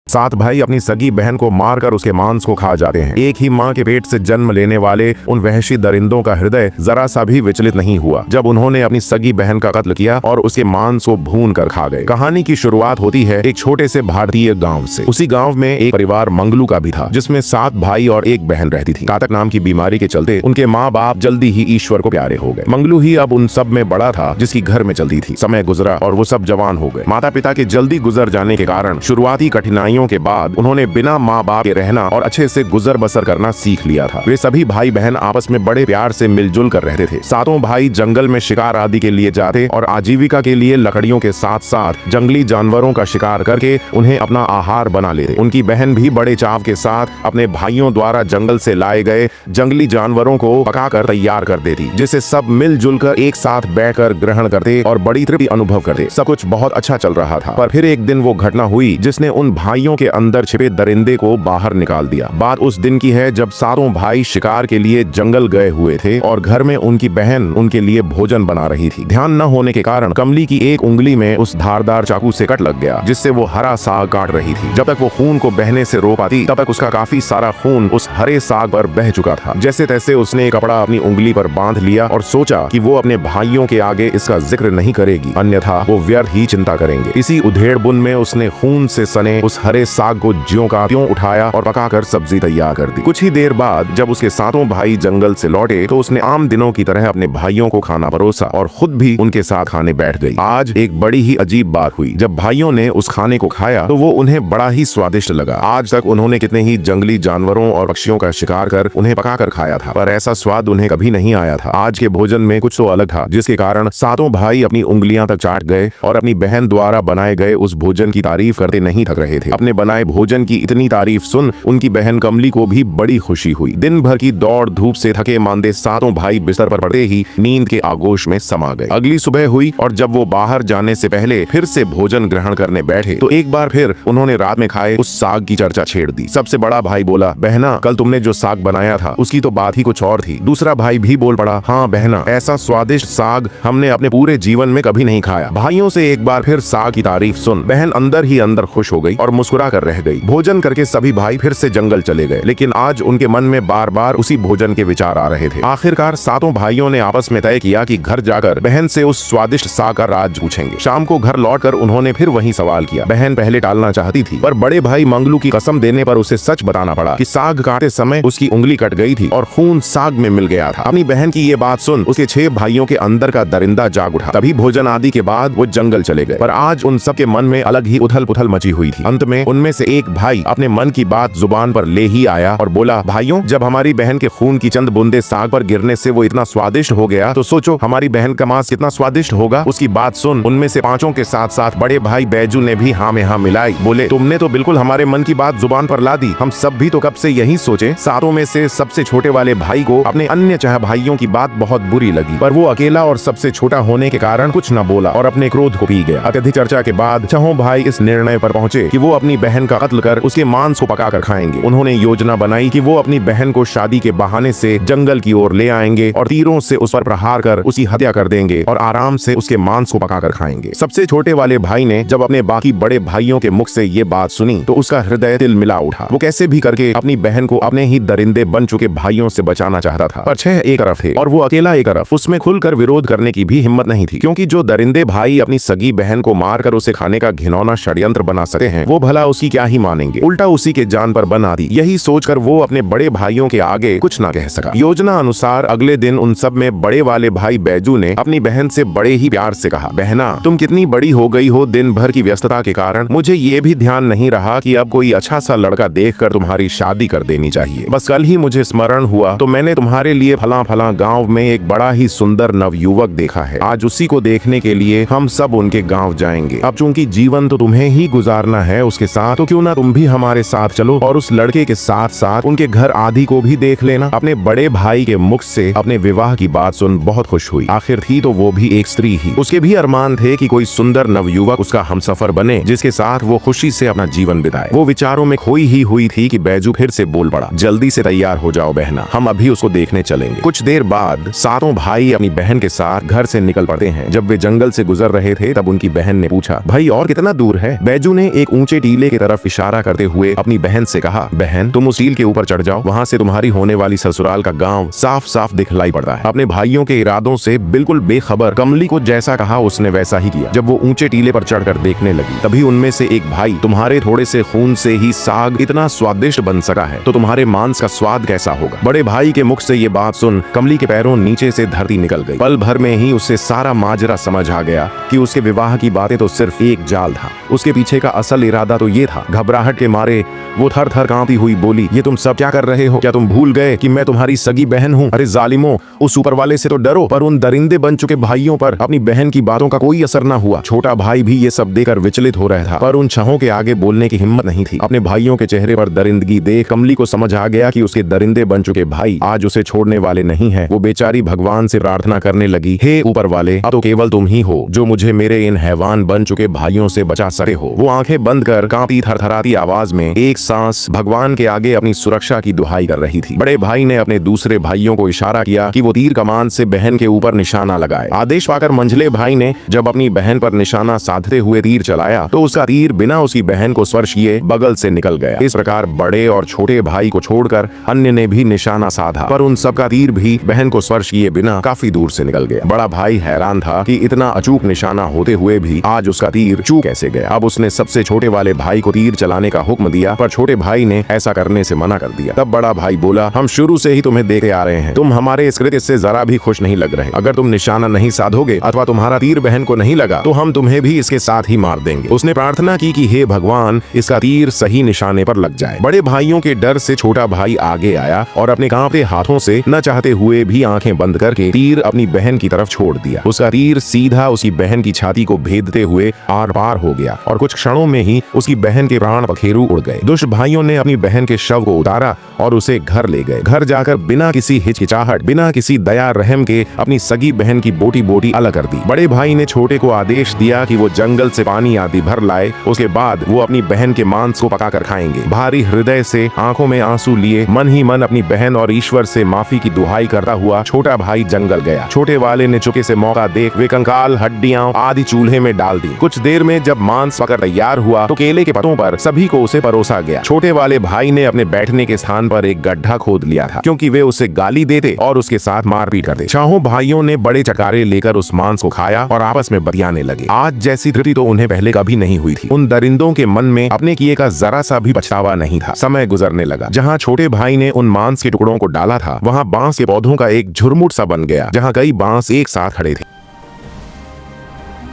सात भाई अपनी सगी बहन को मारकर उसके मांस को खा जाते हैं। एक ही माँ के पेट से जन्म लेने वाले उन वहशी दरिंदों का हृदय जरा सा भी विचलित नहीं हुआ जब उन्होंने अपनी सगी बहन का कत्ल किया और उसके मांस को भून कर खा गए। कहानी की शुरुआत होती है एक छोटे से भारतीय गाँव से। उसी गाँव में एक परिवार मंगलू का भी था, जिसमें 7 भाई और एक बहन रहती थी। घातक नाम की बीमारी के चलते उनके माँ बाप जल्दी ही ईश्वर को प्यारे हो गए। मंगलू ही अब उन सब में बड़ा था जिसकी घर में चलती थी। समय गुजरा और वो सब जवान हो गए। माता पिता के जल्दी गुजर जाने के कारण शुरुआती कठिनाइयों के बाद उन्होंने बिना माँ बाप के रहना और अच्छे से गुजर बसर करना सीख लिया था। वे सभी भाई बहन आपस में बड़े प्यार से मिलजुल कर रहते थे। सातों भाई जंगल में शिकार आदि के लिए जाते और आजीविका के लिए लकड़ियों के साथ साथ जंगली जानवरों का शिकार करके उन्हें अपना आहार बना लेते। उनकी बहन भी बड़े चाव के साथ अपने भाइयों द्वारा जंगल से लाए गए जंगली जानवरों को पकाकर तैयार कर देती, जिसे सब मिलजुल कर एक साथ बैठकर ग्रहण करते और बड़ी तृप्ति अनुभव करते। सब कुछ बहुत अच्छा चल रहा था, पर फिर एक दिन वो घटना हुई जिसने उन भाइयों के अंदर छिपे दरिंदे को बाहर निकाल दिया। बात उस दिन की है जब सातों भाई शिकार के लिए जंगल गए हुए थे और घर में उनकी बहन उनके लिए भोजन बना रही थी। ध्यान न होने के कारण कमली की एक उंगली में उस धारदार चाकू से कट लग गया, जिससे वो हरा साग काट रही थी। जब तक वो खून को बहने से रोक पाती तब तक उसका काफी सारा खून उस हरे साग पर बह चुका था। जैसे तैसे उसने कपड़ा अपनी उंगली पर बांध लिया और सोचा कि वो अपने भाइयों के आगे इसका जिक्र नहीं करेगी, अन्यथा वो व्यर्थ ही चिंता करेंगे। इसी उधेड़ बुन में उसने खून से सने उस हरे साग को ज्यों का त्यों उठाया और पकाकर सब्जी तैयार कर दी। कुछ ही देर बाद जब उसके सातों भाई जंगल से लौटे तो उसने आम दिनों की तरह अपने भाइयों को खाना परोसा और खुद भी उनके साथ खाने बैठ गई। आज एक बड़ी ही अजीब बात हुई। जब भाइयों ने उस खाने को खाया तो वो उन्हें बड़ा ही स्वादिष्ट लगा। आज तक उन्होंने कितने ही जंगली जानवरों और पक्षियों का शिकार कर उन्हें पकाकर खाया था, पर ऐसा स्वाद उन्हें कभी नहीं आया था। आज के भोजन में कुछ तो अलग था, जिसके कारण सातों भाई अपनी उंगलियां तक चाट गए और अपनी बहन द्वारा बनाए गए उस भोजन की तारीफ करते नहीं थक रहे थे। अपने बनाए भोजन की इतनी तारीफ सुन उनकी बहन कमली को भी बड़ी खुशी हुई। दिन भर की दौड़ धूप से थके मांदे सातों भाई बिस्तर पर पड़ते ही नींद के आगोश में समा गए। अगली सुबह हुई और जब वो बाहर जाने से पहले फिर से भोजन ग्रहण करने बैठे तो एक बार फिर उन्होंने रात में खाए उस साग की चर्चा छेड़ दी। सबसे बड़ा भाई बोला, बहना, कल तुमने जो साग बनाया था उसकी तो बात ही कुछ और थी। दूसरा भाई भी बोल पड़ा, हाँ बहना, ऐसा स्वादिष्ट साग हमने अपने पूरे जीवन में कभी नहीं खाया। भाइयों से एक बार फिर साग की तारीफ सुन बहन अंदर ही अंदर खुश हो गई और मुस्कुरा कर रह गई। भोजन करके सभी भाई फिर से जंगल चले गए, लेकिन आज उनके मन में बार बार उसी भोजन के विचार आ रहे थे। आखिरकार सातों भाइयों ने आपस में तय किया कि घर जाकर बहन से उस स्वादिष्ट साग का राज पूछेंगे। शाम को घर लौटकर उन्होंने फिर वही सवाल किया। बहन पहले टालना चाहती थी, पर बड़े भाई मंगलू की कसम देने पर उसे सच बताना पड़ा कि साग काटते समय उसकी उंगली कट गई थी और खून साग में मिल गया था। अपनी बहन की ये बात सुन उसके 6 भाइयों के अंदर का दरिंदा जाग उठा। तभी भोजन आदि के बाद वो जंगल चले गए, पर आज उन सबके मन में अलग ही उथल पुथल मची हुई थी। अंत में उनमें से एक भाई अपने मन की बात जुबान पर ले ही आया और बोला, भाइयों, जब हमारी बहन के खून की चंद बूंदे साग पर गिरने से वो इतना स्वादिष्ट हो गया तो सोचो हमारी बहन का मांस कितना स्वादिष्ट होगा। उसकी बात सुन उनमें से 5 के साथ साथ बड़े भाई बैजू ने भी हाँ में हाँ मिलाई। बोले, तुमने तो बिल्कुल हमारे मन की बात जुबान पर ला दी। हम सब भी तो कब से यही सोचे। सातों में से सबसे छोटे वाले भाई को अपने अन्य चाह भाइयों की बात बहुत बुरी लगी, पर वो अकेला और सबसे छोटा होने के कारण कुछ न बोला और अपने क्रोध को पी गया। अत्यधिक चर्चा के बाद चाहों भाई इस निर्णय पर पहुंचे कि वो अपनी बहन का कत्ल कर उसके मांस को पकाकर खाएंगे। उन्होंने योजना बनाई कि वो अपनी बहन को शादी के बहाने से जंगल की ओर ले आएंगे और तीरों से उस पर प्रहार कर उसकी हत्या कर देंगे और आराम से उसके मांस को पकाकर खाएंगे। सबसे छोटे वाले भाई ने जब अपने बाकी बड़े भाइयों के मुख से ये बात सुनी तो उसका हृदय तिलमिला उठा। वो कैसे भी करके अपनी बहन को अपने ही दरिंदे बन चुके भाइयों से बचाना चाहता था, पर 6 एक तरफ थे और वो अकेला एक तरफ। उसमें खुलकर विरोध करने की भी हिम्मत नहीं थी, क्योंकि जो दरिंदे भाई अपनी सगी बहन को मारकर उसे खाने का घिनौना षड्यंत्र बना सकते हैं, वो भला उसकी क्या ही मानेंगे, उल्टा उसी के जान पर बन आती। यही सोचकर वो अपने बड़े भाइयों के आगे कुछ न कह सका। योजना अनुसार अगले दिन उन सब में बड़े वाले भाई बैजू ने अपनी बहन से बड़े ही प्यार से कहा, बहना, तुम कितनी बड़ी हो गई हो। दिन भर की व्यस्तता के कारण मुझे ये भी ध्यान नहीं रहा कि अब कोई अच्छा सा लड़का देखकर तुम्हारी शादी कर देनी चाहिए। बस कल ही मुझे स्मरण हुआ तो मैंने तुम्हारे लिए फला फला गाँव में एक बड़ा ही सुंदर नवयुवक देखा है। आज उसी को देखने के लिए हम सब उनके गाँव जाएंगे। अब चूंकि जीवन तो तुम्हें ही गुजारना है उसके साथ, तो क्यों ना तुम भी हमारे साथ चलो और उस लड़के के साथ साथ उनके घर आदि को भी देख लेना। अपने बड़े भाई के मुख से अपने विवाह की बात सुन बहुत खुश हुई। आखिर थी तो वो भी एक स्त्री ही। उसके भी अरमान थे कि कोई सुंदर नवयुवक उसका हमसफर बने, जिसके साथ वो खुशी से अपना जीवन बिताए। वो विचारों में खोई ही हुई थी कि बैजू फिर से बोल पड़ा, जल्दी से तैयार हो जाओ बहना, हम अभी उसको देखने चलेंगे। कुछ देर बाद सातों भाई अपनी बहन के साथ घर से निकल पड़ते हैं। जब वे जंगल से गुजर रहे थे तब उनकी बहन ने पूछा, भाई और कितना दूर है? बैजू ने एक ऊंचे टीले टीले की तरफ इशारा करते हुए अपनी बहन से कहा, बहन तुम उस टील के ऊपर चढ़ जाओ, वहाँ से तुम्हारी होने वाली ससुराल का गाँव साफ साफ दिखलाई पड़ता है। अपने भाइयों के इरादों से बिल्कुल बेखबर कमली को जैसा कहा उसने वैसा ही किया। जब वो ऊंचे टीले पर चढ़कर देखने लगी तभी उनमें से एक भाई, तुम्हारे थोड़े से खून से ही साग इतना स्वादिष्ट बन सका है तो तुम्हारे मांस का स्वाद कैसा होगा। बड़े भाई के मुख से ये बात सुन कमली के पैरों नीचे से धरती निकल गई। पल भर में ही उससे सारा माजरा समझ आ गया कि उसके विवाह की बातें तो सिर्फ एक जाल था, उसके पीछे का असल इरादा तो ये था। घबराहट के मारे वो थर थर कांपती हुई बोली, ये तुम सब क्या कर रहे हो? क्या तुम भूल गए कि मैं तुम्हारी सगी बहन हूँ? अरे जालिमो, उस ऊपर वाले से तो डरो। पर उन दरिंदे बन चुके भाइयों पर अपनी बहन की बातों का कोई असर न हुआ। छोटा भाई भी ये सब देखकर विचलित हो रहा था, पर उन छहों के आगे बोलने की हिम्मत नहीं थी। अपने भाइयों के चेहरे पर दरिंदगी देख कमली को समझ आ गया कि उसके दरिंदे बन चुके भाई आज उसे छोड़ने वाले नहीं है। वो बेचारी भगवान से प्रार्थना करने लगी, हे ऊपर वाले, अब तो केवल तुम ही हो जो मुझे मेरे इन हैवान बन चुके भाइयों से बचा सके हो। वो आंखें बंद कर कांपती थरथराती आवाज में एक सांस भगवान के आगे अपनी सुरक्षा की दुहाई कर रही थी। बड़े भाई ने अपने दूसरे भाइयों को इशारा किया कि वो तीर कमान से बहन के ऊपर निशाना लगाए। आदेश पाकर मंझले भाई ने जब अपनी बहन पर निशाना साधते हुए तीर चलाया तो उसका तीर बिना उसकी बहन को स्पर्श किए बगल से निकल गया। इस प्रकार बड़े और छोटे भाई को छोड़कर अन्य ने भी निशाना साधा, पर उन सबका तीर भी बहन को स्पर्श किए बिना काफी दूर से निकल गया। बड़ा भाई हैरान था कि इतना अचूक निशाना होते हुए भी आज उसका तीर चूक कैसे गया। अब उसने सबसे छोटे वाले भाई को तीर चलाने का हुक्म दिया, पर छोटे भाई ने ऐसा करने से मना कर दिया। तब बड़ा भाई बोला, हम शुरू से ही तुम्हें देखे आ रहे हैं, तुम हमारे इस कृत्य से जरा भी खुश नहीं लग रहे। अगर तुम निशाना नहीं साधोगे अथवा तुम्हारा तीर बहन को नहीं लगा तो हम तुम्हें भी इसके साथ ही मार देंगे। उसने प्रार्थना की कि हे भगवान, इसका तीर सही निशाने पर लग जाए। बड़े भाइयों के डर से छोटा भाई आगे आया और अपने कांपते हाथों से न चाहते हुए भी आंखें बंद करके तीर अपनी बहन की तरफ छोड़ दिया। उसका तीर सीधा उसकी बहन की छाती को भेदते हुए आर पार हो गया और कुछ क्षणों में ही उसकी बहन के प्राण पखेरु उड़ गए। दुष्ट भाइयों ने अपनी बहन के शव को उतारा और उसे घर ले गए। घर जाकर बिना किसी हिचकिचाहट, बिना किसी दया रहम के अपनी सगी बहन की बोटी बोटी अलग कर दी। बड़े भाई ने छोटे को आदेश दिया कि वो जंगल से पानी आदि भर लाए, उसके बाद वो अपनी बहन के मांस को पकाकर खाएंगे। भारी हृदय से आंखों में आंसू लिए मन ही मन अपनी बहन और ईश्वर से माफी की दुहाई करता हुआ छोटा भाई जंगल गया। छोटे वाले ने चुपके से मौका देख वे कंकाल हड्डियां आदि चूल्हे में डाल दी। कुछ देर में जब मांस पककर तैयार हुआ तो केले के पत्तों पर सभी को उसे परोसा गया। छोटे वाले भाई ने अपने बैठने के स्थान पर एक गड्ढा खोद लिया था क्योंकि वे उसे गाली देते और उसके साथ मारपीट करते। छहों भाइयों ने बड़े चकारे लेकर उस मांस को खाया और आपस में बतियाने लगे। आज जैसी धृति तो उन्हें पहले कभी नहीं हुई थी। उन दरिंदों के मन में अपने किए का जरा सा भी पछतावा नहीं था। समय गुजरने लगा। जहाँ छोटे भाई ने उन मांस के टुकड़ों को डाला था वहाँ बांस के पौधों का एक झुरमुट सा बन गया जहाँ कई बांस एक साथ खड़े थे।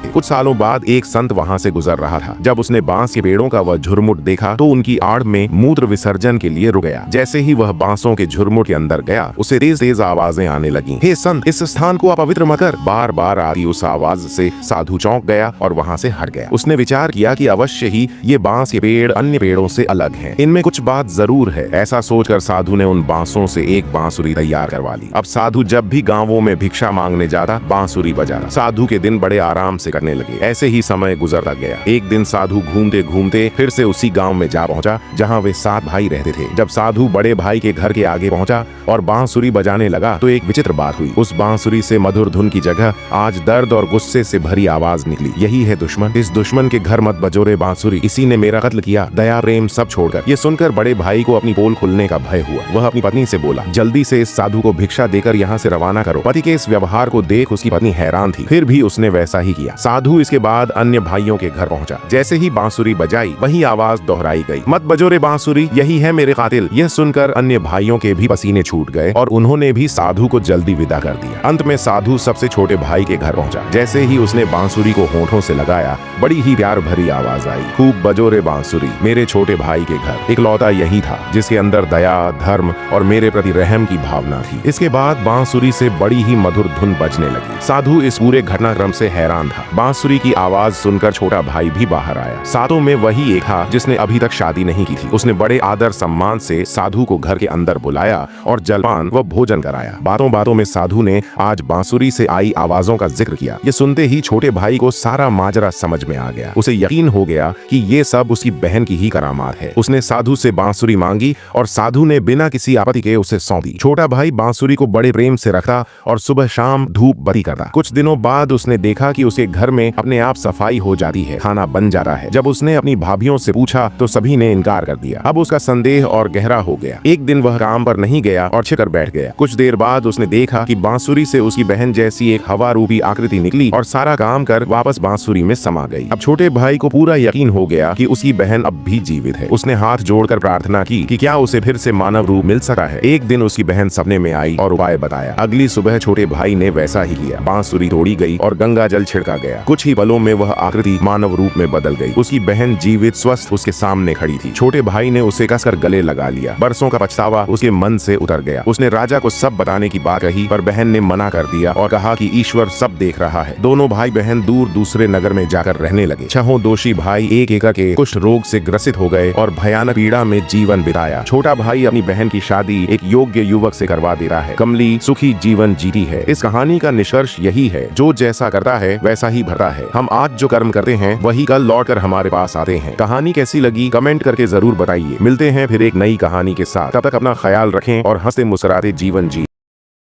कुछ सालों बाद एक संत वहां से गुजर रहा था। जब उसने बांस के पेड़ों का वह झुरमुट देखा तो उनकी आड़ में मूत्र विसर्जन के लिए रुक गया। जैसे ही वह बांसों के झुरमुट के अंदर गया उसे तेज तेज आवाजें आने लगी। हे संत, इस स्थान को अपवित्र मत कर। बार बार आती उस आवाज से साधु चौंक गया और वहां से हट गया। उसने विचार किया कि अवश्य ही ये बांस के पेड़ अन्य पेड़ों से अलग हैं। इनमें कुछ बात जरूर है। ऐसा सोचकर साधु ने उन बांसों से एक बांसुरी तैयार करवा ली। अब साधु जब भी गांवों में भिक्षा मांगने जाता बांसुरी बजाता। साधु के दिन बड़े आराम से करने लगे। ऐसे ही समय गुजरता गया। एक दिन साधु घूमते घूमते फिर से उसी गांव में जा पहुंचा जहां वे 7 भाई रहते थे। जब साधु बड़े भाई के घर के आगे पहुंचा और बांसुरी बजाने लगा तो एक विचित्र बात हुई। उस बांसुरी से मधुर धुन की जगह आज दर्द और गुस्से से भरी आवाज निकली। यही है दुश्मन। इस दुश्मन के घर मत बजोरे बांसुरी, इसी ने मेरा कत्ल किया, दया प्रेम सब छोड़कर। ये सुनकर बड़े भाई को अपनी पोल खुलने का भय हुआ। वह अपनी पत्नी से बोला, जल्दी से इस साधु को भिक्षा देकर यहाँ से रवाना करो। पति के इस व्यवहार को देख उसकी पत्नी हैरान थी, फिर भी उसने वैसा ही किया। साधु इसके बाद अन्य भाइयों के घर पहुंचा। जैसे ही बांसुरी बजाई वही आवाज दोहराई गई, मत बजो रे बांसुरी, यही है मेरे कातिल। यह सुनकर अन्य भाइयों के भी पसीने छूट गए और उन्होंने भी साधु को जल्दी विदा कर दिया। अंत में साधु सबसे छोटे भाई के घर पहुंचा। जैसे ही उसने बांसुरी को होठों से लगाया बड़ी ही प्यार भरी आवाज आई, खूब बजो रे बांसुरी, मेरे छोटे भाई के घर। इकलौता यही था जिसके अंदर दया, धर्म और मेरे प्रति रहम की भावना थी। इसके बाद बांसुरी से बड़ी ही मधुर धुन बजने लगी। साधु इस पूरे घटनाक्रम से हैरान था। बांसुरी की आवाज सुनकर छोटा भाई भी बाहर आया। सातों में वही एक था जिसने अभी तक शादी नहीं की थी। उसने बड़े आदर सम्मान से साधु को घर के अंदर बुलाया और जलपान व भोजन कराया। बातों बातों में साधु ने आज बांसुरी से आई आवाजों का जिक्र किया। ये सुनते ही छोटे भाई को सारा माजरा समझ में आ गया। उसे यकीन हो गया कि ये सब उसकी बहन की ही करामात है। उसने साधु से बांसुरी मांगी और साधु ने बिना किसी आपत्ति के उसे सौंप दी। छोटा भाई बांसुरी को बड़े प्रेम से रखता और सुबह शाम धूप बत्ती करता। कुछ दिनों बाद उसने देखा कि उसके घर घर में अपने आप सफाई हो जाती है, खाना बन जाता है। जब उसने अपनी भाभीियों से पूछा तो सभी ने इनकार कर दिया। अब उसका संदेह और गहरा हो गया। एक दिन वह काम पर नहीं गया और छिकर बैठ गया। कुछ देर बाद उसने देखा कि बांसुरी से उसकी बहन जैसी एक हवा रूपी आकृति निकली और सारा काम कर वापस बांसुरी में समा गई। अब छोटे भाई को पूरा यकीन हो गया कि उसकी बहन अब भी जीवित है। उसने हाथ जोड़कर प्रार्थना की कि क्या उसे फिर से मानव रूप मिल सका है। एक दिन उसकी बहन सपने में आई और उपाय बताया। अगली सुबह छोटे भाई ने वैसा ही किया। बांसुरी तोड़ी गई और गंगा जल छिड़का गया। कुछ ही पलों में वह आकृति मानव रूप में बदल गई। उसकी बहन जीवित स्वस्थ उसके सामने खड़ी थी। छोटे भाई ने उसे कसकर गले लगा लिया। बरसों का पछतावा उसके मन से उतर गया। उसने राजा को सब बताने की बात कही, पर बहन ने मना कर दिया और कहा कि ईश्वर सब देख रहा है। दोनों भाई बहन दूर दूसरे नगर में जाकर रहने लगे। छहों दोषी भाई एक एक के कुष्ठ रोग से ग्रसित हो गए और भयानक पीड़ा में जीवन बिताया। छोटा भाई अपनी बहन की शादी एक योग्य युवक से करवा दे रहा है। कमली सुखी जीवन जीती है। इस कहानी का निष्कर्ष यही है, जो जैसा करता है वैसा ही भरता है। हम आज जो कर्म करते हैं वही कल लौट कर हमारे पास आते हैं। कहानी कैसी लगी कमेंट करके जरूर बताइए। मिलते हैं फिर एक नई कहानी के साथ। तब तक अपना ख्याल रखें और हंसते मुस्कुराते जीवन जी।